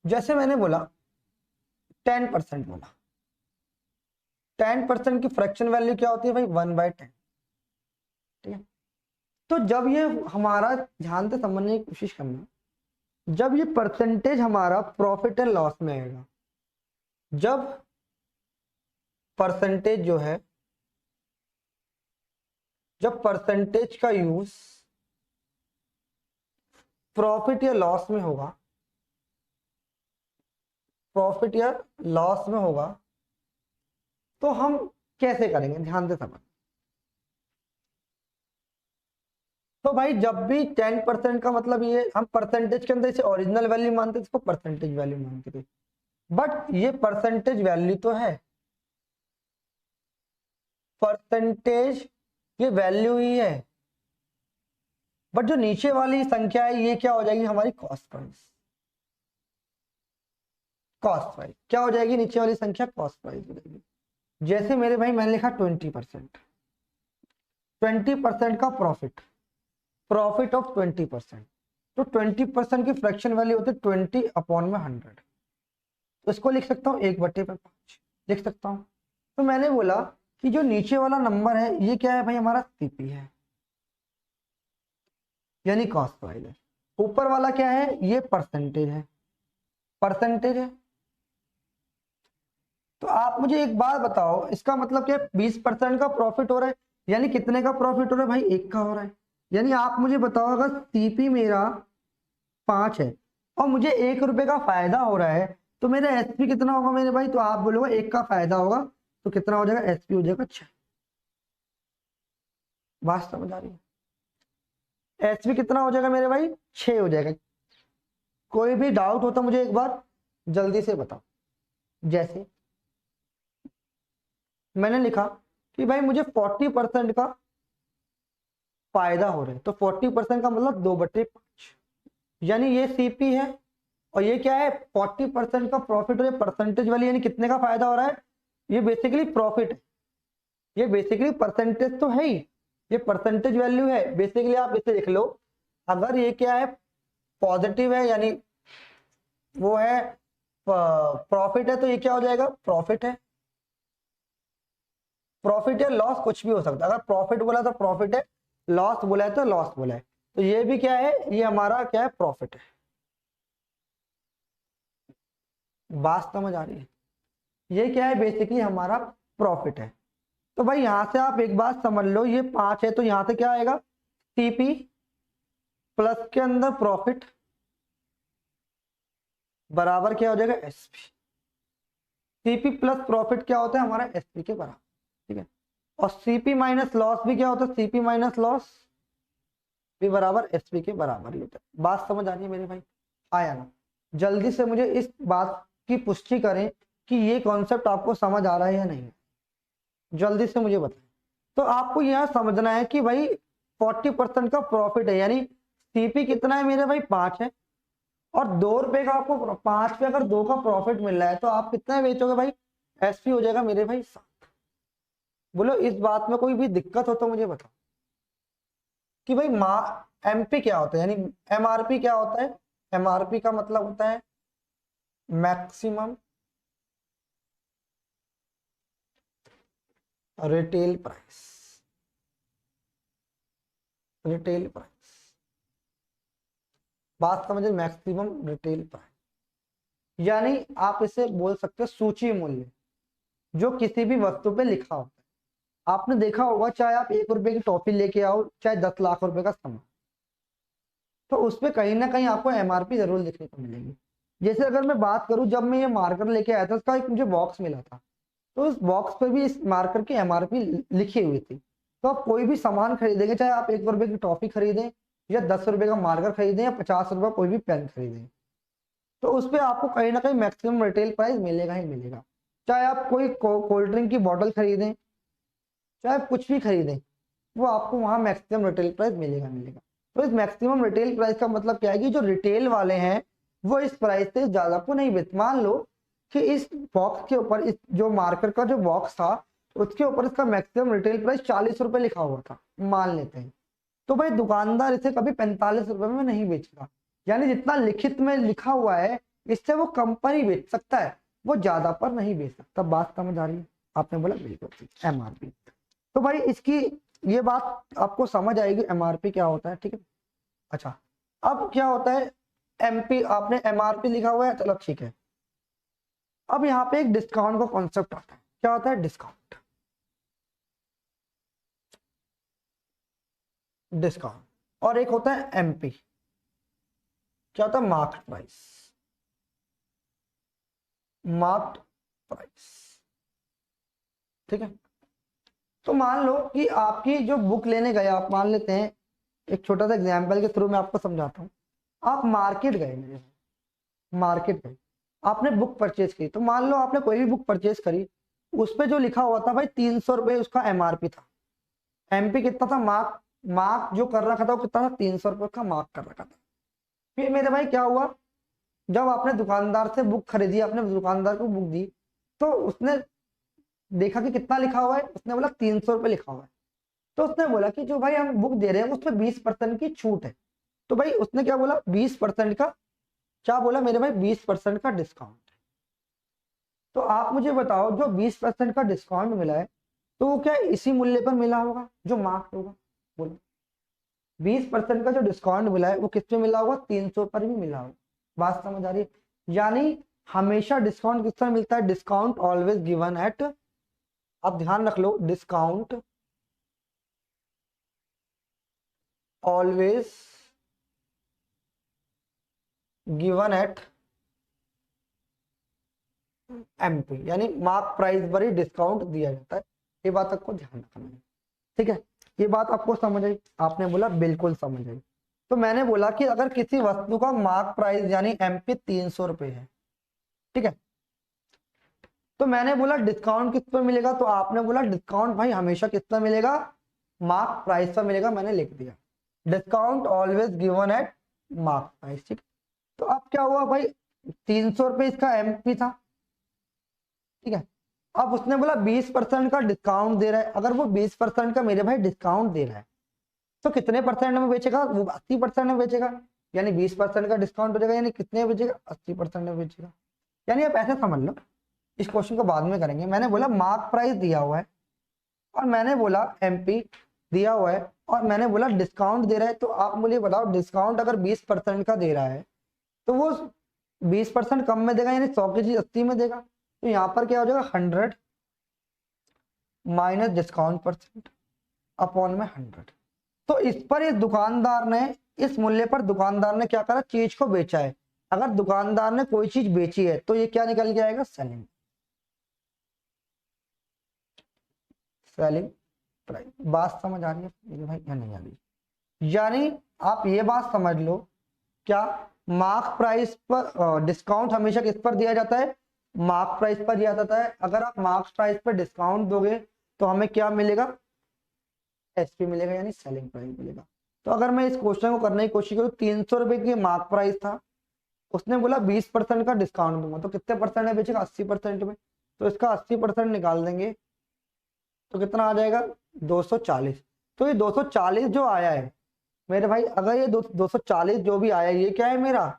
जैसे मैंने बोला 10% बोला, 10% की फ्रैक्शन वैल्यू क्या होती है भाई 1/10। ठीक है, तो जब ये हमारा, ध्यान से समझने की कोशिश करना, जब ये परसेंटेज हमारा प्रॉफिट एंड लॉस में आएगा, जब परसेंटेज जो है, जब परसेंटेज का यूज प्रॉफिट या लॉस में होगा, प्रॉफिट या लॉस में होगा, तो हम कैसे करेंगे, ध्यान से समझ। तो भाई जब भी 10% का मतलब ये हम परसेंटेज के अंदर इसे ओरिजिनल वैल्यू मानते थे, इसको परसेंटेज वैल्यू मानते थे, बट ये परसेंटेज वैल्यू तो है, परसेंटेज ये वैल्यू ही है, बट जो नीचे वाली संख्या है ये क्या हो जाएगी हमारी कॉस्ट प्राइस। कॉस्ट प्राइस क्या हो जाएगी, नीचे वाली संख्या कॉस्ट प्राइस हो जाएगी। जैसे मेरे भाई मैंने लिखा 20%, 20% का प्रॉफिट, प्रॉफिट ऑफ 20%, तो 20% की फ्रैक्शन वैल्यू होती है 20/100, तो इसको लिख सकता हूँ 1/5 लिख सकता हूँ। तो मैंने बोला कि जो नीचे वाला नंबर है ये क्या है भाई, हमारा सीपी है, यानी कॉस्ट प्राइस है। ऊपर वाला क्या है, ये परसेंटेज है, परसेंटेज है। तो आप मुझे एक बात बताओ, इसका मतलब क्या, 20% का प्रॉफिट हो रहा है, यानी कितने का प्रॉफिट हो रहा है भाई, 1 का हो रहा है। यानी आप मुझे बताओ, अगर सीपी मेरा 5 है और मुझे 1 रुपए का फायदा हो रहा है, तो मेरा एसपी कितना होगा मेरे भाई, तो आप बोलोगे 1 का फायदा होगा तो कितना हो जाएगा, एसपी हो जाएगा 6। बात समझ आ रही है, एसपी कितना हो जाएगा मेरे भाई, 6 हो जाएगा। कोई भी डाउट हो तो मुझे एक बार जल्दी से बताओ। जैसे मैंने लिखा कि भाई मुझे 40% का फायदा हो रहा है, तो 40% का मतलब 2/5, यानी ये सीपी है और ये क्या है 40% का प्रॉफिट, और ये परसेंटेज वाली, यानी कितने का फायदा हो रहा है, ये बेसिकली प्रॉफिट है, ये बेसिकली परसेंटेज तो है ही, ये परसेंटेज वैल्यू है बेसिकली। आप इसे लिख लो, अगर ये क्या है पॉजिटिव है, यानी वो है प्रॉफिट है, तो ये क्या हो जाएगा, प्रॉफिट है। प्रॉफिट या लॉस कुछ भी हो सकता है, अगर प्रॉफिट बोला तो प्रॉफिट है, लॉस बोला है तो लॉस बोला है, तो ये भी क्या है, ये हमारा क्या है, प्रॉफिट है। बात समझ आ रही है, ये क्या है बेसिकली हमारा प्रॉफिट है। तो भाई यहां से आप एक बात समझ लो, ये 5 है तो यहां से क्या आएगा, सीपी प्लस के अंदर प्रॉफिट बराबर क्या हो जाएगा, एसपी। सीपी प्लस प्रॉफिट क्या होता है हमारा, एसपी के बराबर। ठीक है, और सीपी माइनस लॉस भी क्या होता है, सीपी माइनस लॉस भी बराबर एसपी के बराबर ही होता है। बात समझ आ रही है मेरे भाई, आया ना। जल्दी से मुझे इस बात की पुष्टि करें कि ये कॉन्सेप्ट आपको समझ आ रहा है या नहीं, जल्दी से मुझे बताएं। तो आपको यह समझना है कि भाई 40% का प्रॉफिट है, यानी सीपी कितना है मेरे भाई, 5 है, और 2 रुपए का आपको, 5 पे अगर 2 का प्रॉफिट मिल रहा है तो आप कितना बेचोगे भाई, एसपी हो जाएगा मेरे भाई 7। बोलो इस बात में कोई भी दिक्कत हो तो मुझे बताओ कि भाई एमपी क्या होता है, यानी एमआरपी क्या होता है। एमआरपी का मतलब होता है maximum retail price, retail price. बात समझे, मैक्सिमम रिटेल प्राइस, यानी आप इसे बोल सकते हो सूची मूल्य, जो किसी भी वस्तु पे लिखा होता है। आपने देखा होगा, चाहे आप 1 रुपए की टॉफी लेके आओ, चाहे 10 लाख रुपए का सामान, तो उस पर कहीं ना कहीं आपको एमआरपी जरूर लिखने को मिलेगी। जैसे अगर मैं बात करूं, जब मैं ये मार्कर लेके आया था, उसका एक मुझे बॉक्स मिला था, तो उस बॉक्स पे भी इस मार्कर की एमआरपी लिखी हुई थी। तो आप कोई भी सामान खरीदेंगे, चाहे आप 1 रुपए की टॉफी खरीदें, या 10 रुपए का मार्कर खरीदें, या 50 रुपए कोई भी पेन खरीदें, तो उस पर आपको कहीं ना कहीं मैक्सिमम रिटेल प्राइस मिलेगा ही मिलेगा। चाहे आप कोई कोल्ड ड्रिंक की बॉटल खरीदें, चाहे कुछ भी खरीदें, वो आपको वहां मैक्सिमम रिटेल प्राइस मिलेगा मिलेगा। तो इस मैक्सिमम रिटेल प्राइस का मतलब क्या है कि जो रिटेल वाले हैं वो इस प्राइस से ज्यादा को नहीं बेच। मान लो कि इस बॉक्स के ऊपर, इस जो मार्कर का जो बॉक्स था उसके ऊपर इसका मैक्सिमम रिटेल प्राइस 40 रुपए लिखा हुआ था, मान लेते हैं, तो भाई दुकानदार इसे कभी 45 रुपए में नहीं बेचेगा। यानी जितना लिखित में लिखा हुआ है इससे वो कंपनी बेच सकता है, वो ज्यादा पर नहीं बेच सकता। बात समझ आ रही है? आपने बोला बिल्कुल ठीक, एमआरपी। तो भाई इसकी ये बात आपको समझ आएगी एमआरपी क्या होता है, ठीक है। अच्छा, अब क्या होता है एमपी, आपने एमआरपी लिखा हुआ है, चलो ठीक है। अब यहाँ पे एक डिस्काउंट का कॉन्सेप्ट आता है। क्या होता है डिस्काउंट? डिस्काउंट। और एक होता है एमपी, क्या होता है मार्केट प्राइस। मार्केट प्राइस, ठीक है। तो मान लो कि आपकी जो बुक लेने गए आप, मान लेते हैं एक छोटा सा एग्जांपल के थ्रू मैं आपको समझाता हूँ। आप मार्केट गए, मेरे मार्केट गए, आपने बुक परचेज की। तो मान लो आपने कोई भी बुक परचेज करी, उस पर जो लिखा हुआ था भाई 300 रुपये उसका एमआरपी था। एमपी कितना था? मार्क, मार्क जो कर रखा था वो कितना था? 300 रुपये का मार्क कर रखा था। फिर मेरे भाई क्या हुआ, जब आपने दुकानदार से बुक खरीदी, आपने दुकानदार को बुक दी, तो उसने देखा कि कितना लिखा हुआ है, उसने बोला 300 रुपये लिखा हुआ है। तो उसने बोला कि जो भाई हम बुक दे रहे हैं उसमें 20% की छूट है। तो भाई उसने क्या बोला, 20% का, क्या बोला मेरे भाई, 20% का डिस्काउंट। तो आप मुझे बताओ, जो 20% का डिस्काउंट मिला है, तो वो क्या इसी मूल्य पर मिला होगा जो मार्क होगा? बोलो, 20% का जो डिस्काउंट मिला है वो किस पे मिला होगा? 300 पर भी मिला होगा। बात समझ आ रही है? यानी हमेशा डिस्काउंट किस पर मिलता है? डिस्काउंट ऑलवेज गिवन एट, आप ध्यान रख लो, discount always given at MP, यानी मार्क प्राइस पर ही डिस्काउंट दिया जाता है। ये बात आपको ध्यान रखना है, ठीक है। ये बात आपको समझ आई? आपने बोला बिल्कुल समझ आई। तो मैंने बोला कि अगर किसी वस्तु का मार्क प्राइस यानी एमपी 300 रुपये है, ठीक है, तो मैंने बोला डिस्काउंट किस पर मिलेगा, तो आपने बोला डिस्काउंट भाई हमेशा किस पर मिलेगा? मार्क प्राइस पर मिलेगा। मैंने लिख दिया discount always given eight mark price, ठीक। तो अब क्या हुआ भाई, 300 रुपये इसका एमपी था, ठीक है। अब उसने बोला 20% का डिस्काउंट दे रहा है। अगर वो 20% का मेरे भाई डिस्काउंट दे रहा है, तो कितने परसेंट में बेचेगा? वो 80% में बेचेगा। यानी 20% का डिस्काउंट हो जाएगा, यानी कितने में बेचेगा? 80% में बेचेगा। यानी आप ऐसे समझ लो, इस क्वेश्चन को बाद में करेंगे। मैंने बोला मार्क प्राइस दिया हुआ है, और मैंने बोला एमपी दिया हुआ है, और मैंने बोला डिस्काउंट दे रहा है। तो आप मुझे बताओ, डिस्काउंट अगर 20% का दे रहा है, तो वो 20% कम में देगा, यानी 100 की चीज 80 में देगा। तो यहाँ पर क्या हो जाएगा, 100 माइनस डिस्काउंट परसेंट अपॉन में 100। तो इस पर इस दुकानदार ने, इस मूल्य पर दुकानदार ने क्या करा, चीज को बेचा है। अगर दुकानदार ने कोई चीज बेची है तो ये क्या निकल के आएगा? Selling, selling price. बात समझ आ रही है मेरे भाई या नहीं आ रही? यानी आप ये बात समझ लो, क्या मार्क प्राइस पर डिस्काउंट हमेशा किस पर दिया जाता है? मार्क प्राइस पर दिया जाता है। अगर आप मार्क प्राइस पर डिस्काउंट दोगे तो हमें क्या मिलेगा? एसपी मिलेगा, यानी सेलिंग प्राइस मिलेगा। तो अगर मैं इस क्वेश्चन को करने की कोशिश करूँ, 300 रुपए की मार्क प्राइस था, उसने बोला 20% का डिस्काउंट दूंगा, तो कितने परसेंट में बेचेगा? 80% में। तो इसका 80% निकाल देंगे तो कितना आ जाएगा? 240। तो ये 240 जो आया है मेरे भाई, अगर ये 240 जो भी आया, ये क्या है मेरा?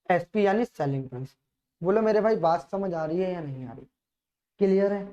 एसपी यानी सेलिंग प्राइस। बोलो मेरे भाई बात समझ आ रही है या नहीं आ रही? क्लियर है?